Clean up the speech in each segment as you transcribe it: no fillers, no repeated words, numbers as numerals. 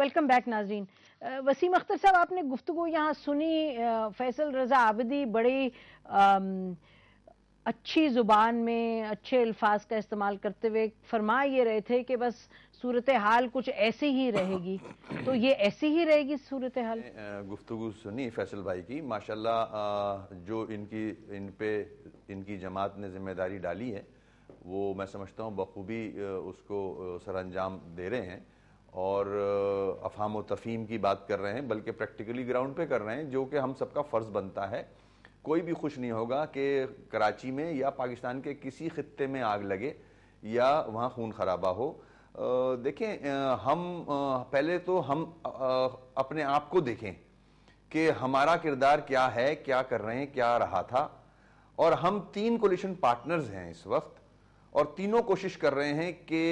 Welcome back ناظرین. وسیم اختر صاحب آپ نے گفتگو یہاں سنی. فیصل رضا عابدی بڑی اچھی زبان میں اچھے الفاظ کا استعمال کرتے ہوئے فرما یہ رہے تھے کہ بس صورتحال کچھ ایسی ہی رہے گی. تو یہ ایسی ہی رہے گی صورتحال؟ گفتگو سنی فیصل بھائی کی، ماشاءاللہ جو ان کی جماعت نے ذمہ داری ڈالی ہے وہ میں سمجھتا ہوں بخوبی اس کو سر انجام دے رہے ہیں، اور افہام و تفہیم کی بات کر رہے ہیں، بلکہ پریکٹیکلی گراؤنڈ پہ کر رہے ہیں، جو کہ ہم سب کا فرض بنتا ہے. کوئی بھی خوش نہیں ہوگا کہ کراچی میں یا پاکستان کے کسی خطے میں آگ لگے یا وہاں خون خرابہ ہو. دیکھیں، ہم پہلے تو ہم اپنے آپ کو دیکھیں کہ ہمارا کردار کیا ہے، کیا کر رہے ہیں، کیا رہا تھا. اور ہم 3 کولیشن پارٹنرز ہیں اس وقت، اور تینوں کوشش کر رہے ہیں کہ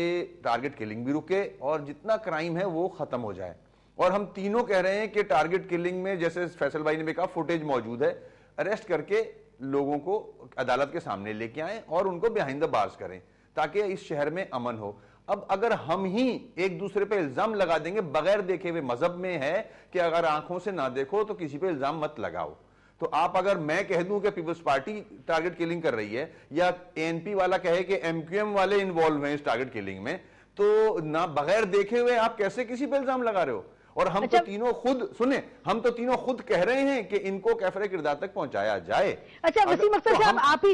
ٹارگٹ کلنگ بھی رکے اور جتنا کرائم ہے وہ ختم ہو جائے. اور ہم تینوں کہہ رہے ہیں کہ ٹارگٹ کلنگ میں، جیسے فیصل بھائی نے بھی کہا، فوٹیج موجود ہے، اریسٹ کر کے لوگوں کو عدالت کے سامنے لے کے آئیں اور ان کو بیہائنڈ دا بارز کریں تاکہ اس شہر میں امن ہو. اب اگر ہم ہی ایک دوسرے پہ الزام لگا دیں گے بغیر دیکھے ہوئے، مذہب میں ہے کہ اگر آنکھوں سے نہ دیکھو تو کسی پہ الزام مت لگاؤ. تو آپ اگر میں کہہ دوں کہ پیپلز پارٹی ٹارگٹ کلنگ کر رہی ہے، یا اے این پی والا کہے کہ ایم کیو ایم والے انوالو ہیں اس ٹارگٹ کلنگ میں، تو نہ بغیر دیکھے ہوئے آپ کیسے کسی پہ الزام لگا رہے ہو؟ اور ہم تو تینوں خود سنیں، ہم تو تینوں خود کہہ رہے ہیں کہ ان کو کیفر کردار تک پہنچایا جائے. اچھا وسیم اختر صاحب، آپ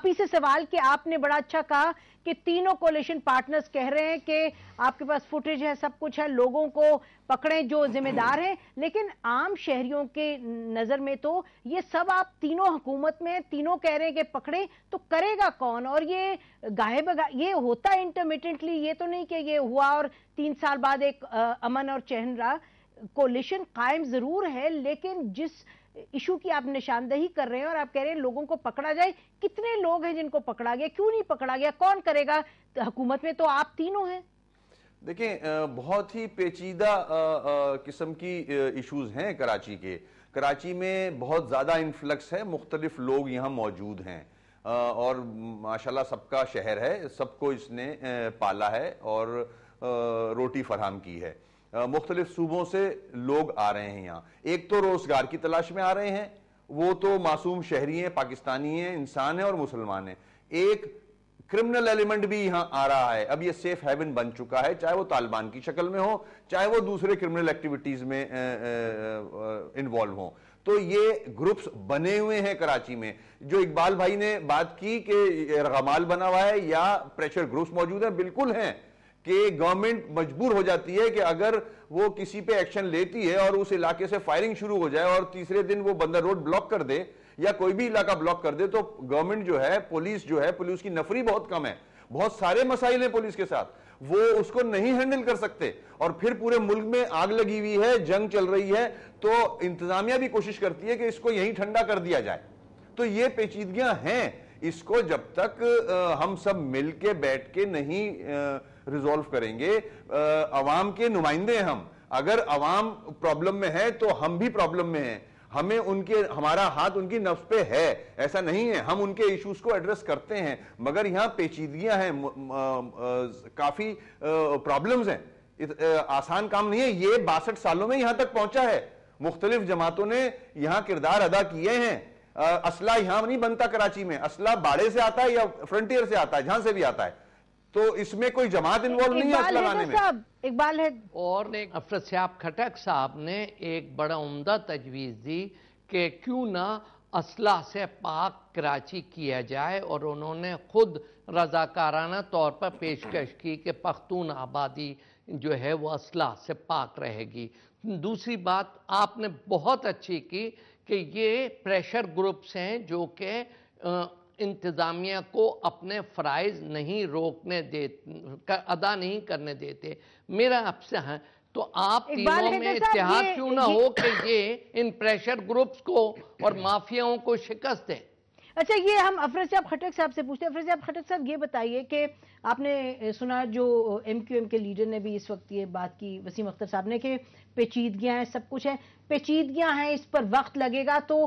ہی سے سوال کہ آپ نے بڑا اچھا کہا کہ تینوں کولیشن پارٹنرز کہہ رہے ہیں کہ آپ کے پاس فوٹیج ہے، سب کچھ ہے، لوگوں کو پکڑیں جو ذمہ دار ہیں. لیکن عام شہریوں کے نظر میں تو یہ سب آپ تینوں حکومت میں تینوں کہہ رہے ہیں کہ پکڑیں، تو کرے گا کون؟ اور یہ گاہے بگاہے یہ ہوتا ہے انٹرمیٹنٹلی، یہ تو نہیں کہ یہ ہوا اور 3 سال بعد ایک امن اور چین رہا. کولیشن قائم ضرور ہے، لیکن جس ایشو کی آپ نشاندہی کر رہے ہیں اور آپ کہہ رہے ہیں لوگوں کو پکڑا جائے، کتنے لوگ ہیں جن کو پکڑا گیا؟ کیوں نہیں پکڑا گیا؟ کون کرے گا؟ حکومت میں تو آپ تینوں ہیں. دیکھیں، بہت ہی پیچیدہ قسم کی ایشوز ہیں کراچی کے. کراچی میں بہت زیادہ انفلکس ہے، مختلف لوگ یہاں موجود ہیں، اور ماشاءاللہ سب کا شہر ہے، سب کو اس نے پالا ہے اور روٹی فراہم کی ہے. مختلف صوبوں سے لوگ آ رہے ہیں یہاں. ایک تو روزگار کی تلاش میں آ رہے ہیں، وہ تو معصوم شہری ہیں، پاکستانی ہیں، انسان ہیں اور مسلمان ہیں. ایک کرمنل ایلیمنٹ بھی یہاں آ رہا ہے. اب یہ سیف ہیون بن چکا ہے، چاہے وہ طالبان کی شکل میں ہو، چاہے وہ دوسرے کرمنل ایکٹیویٹیز میں انوالو ہوں. تو یہ گروپس بنے ہوئے ہیں کراچی میں. جو اقبال بھائی نے بات کی کہ رغمال بنا ہوا ہے یا پریشر گروپس موجود ہیں، بالکل ہیں کہ گورنمنٹ مجبور ہو جاتی ہے کہ اگر وہ کسی پہ ایکشن لیتی ہے اور اس علاقے سے فائرنگ شروع ہو جائے اور تیسرے دن وہ بندر روڈ بلاک کر دے یا کوئی بھی علاقہ بلاک کر دے، تو گورنمنٹ جو ہے، پولیس کی نفری بہت کم ہے، بہت سارے مسائل ہیں پولیس کے ساتھ، وہ اس کو نہیں ہینڈل کر سکتے. اور پھر پورے ملک میں آگ لگی ہوئی ہے، جنگ چل رہی ہے، تو انتظامیہ بھی کوشش کرتی ہے کہ اس کو یہیں ٹھنڈا کر دیا جائے. تو یہ پیچیدگیاں ہیں. اس کو جب تک ہم سب مل کے بیٹھ کے نہیں ریزولو کریں گے، عوام کے نمائندے ہیں ہم، اگر عوام پرابلم میں ہے تو ہم بھی پرابلم میں ہیں. ہمارا ہاتھ ان کی نفس پہ ہے، ایسا نہیں ہے. ہم ان کے ایشوز کو ایڈریس کرتے ہیں، مگر یہاں پیچیدگیاں ہیں، کافی پرابلمز ہیں. آسان کام نہیں ہے. یہ 62 سالوں میں یہاں تک پہنچا ہے. مختلف جماعتوں نے یہاں کردار ادا کیے ہیں. اسلحہ یہاں نہیں بنتا کراچی میں، اسلحہ باڑے سے آتا ہے یا فرنٹیئر سے آتا ہے، جہاں سے بھی آتا ہے. تو اس میں کوئی جماعت انوالو نہیں ہے اسلحہ لانے میں. اقبال ہے. اور افراد صاحب کھٹک صاحب نے ایک بڑا عمدہ تجویز دی کہ کیوں نہ اسلحہ سے پاک کراچی کیا جائے، اور انہوں نے خود رضاکارانہ طور پر پیشکش کی کہ پختون آبادی جو ہے وہ اسلحہ سے پاک رہے گی. دوسری بات آپ نے بہت اچھی کی کہ یہ پریشر گروپس ہیں جو کہ انتظامیہ کو اپنے فرائض نہیں ادا نہیں کرنے دیتے. میرا آپ سے ہے تو آپ تینوں میں اتحاد کیوں نہ ہو کہ یہ ان پریشر گروپس کو اور مافیاؤں کو شکست دیں. اچھا، یہ ہم افراد صاحب خٹک صاحب سے پوچھتے ہیں. افراد صاحب خٹک صاحب، یہ بتائیے کہ آپ نے سنا جو ایم کیو ایم کے لیڈر نے بھی اس وقت یہ بات کی، وسیم اختر صاحب نے، کہ پیچیدگیاں ہیں، سب کچھ ہے، پیچیدگیاں ہیں، اس پر وقت لگے گا. تو